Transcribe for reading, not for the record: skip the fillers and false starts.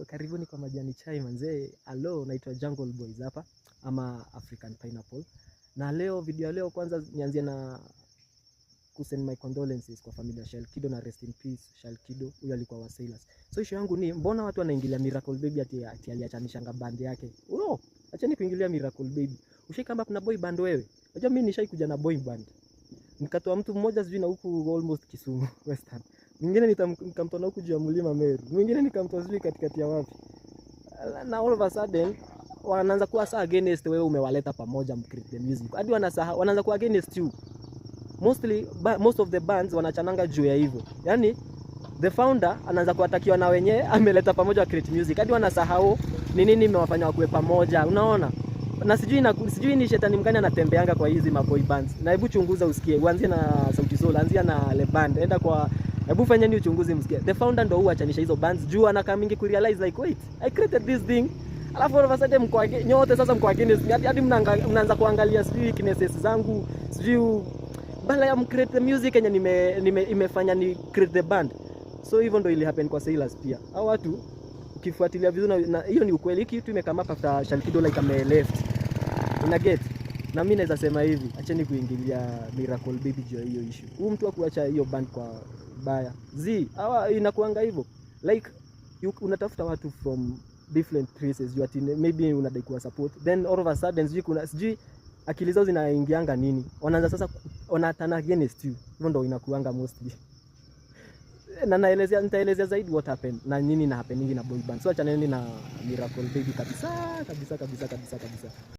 Karibuni kwa majani chai manzee. Hello, naitwa Jungle Boys hapa ama African Pineapple. Na leo video leo kwanza nianzie na kusend my condolences kwa familia ya Shalkido na rest in peace Shalkido, huyo alikuwa wa Sailors. So issue yangu ni mbona watu wanaingilia Miracle Baby ati aliachanisha band yake. Acheni kuingilia Miracle Baby. Ushai kama kuna boy band wewe? Unajua mimi nishai kuja na boy band. Nikatoa mtu mmoja sijui na huku almost Kisumu Western. Mwingine nikamtoa na huku juu ya mlima Meru. Mwingine nikamtoa sijui katikati ya wapi. Na all of a sudden wanaanza kuwa saa against wewe, umewaleta pamoja mcreate the music. Hadi wanaanza kuwa against you. Most of the bands wanachananga juu ya hivyo. Yaani the founder anaanza kuatakiwa na wenyewe ameleta pamoja create music. Hadi wanasahau ni nini imewafanya wakuwe pamoja. Unaona? Na sijui ni shetani mgani anatembeanga kwa hizi maboy bands. Na hebu chunguza usikie. Uanzie na Sauti Sol, anzia na Le Band. Enda kwa hebu fanyeni uchunguzi msikie. The founder ndo huachanisha hizo bands juu anakaa mingi ku realize like wait, I created this thing. Alafu all of a sudden nyote sasa mko against hadi mnaanza kuangalia sijui weaknesses zangu, sijui bala ya create the music yenye imefanya ni create the band. So hivyo ndo ili happen kwa Sailors pia. Hao watu ukifuatilia vizuri na hiyo ni ukweli, hiki kitu imekama after Shalkido like ame left. Una get? Na mimi naweza sema hivi, acheni kuingilia Miracle Baby juu hiyo issue. Huyu mtu akuacha hiyo band kwa baya. Hawa inakuanga hivyo. Like unatafuta watu from different places, you are maybe unadai kuwa support. Then all of a sudden sijui akili zao zinaingianga nini. Wanaanza sasa wanatana against you. Hivyo ndio inakuanga mostly. Na nitaelezea zaidi what happened na nini na happening na boy band. So acha nini na Miracle Baby kabisa.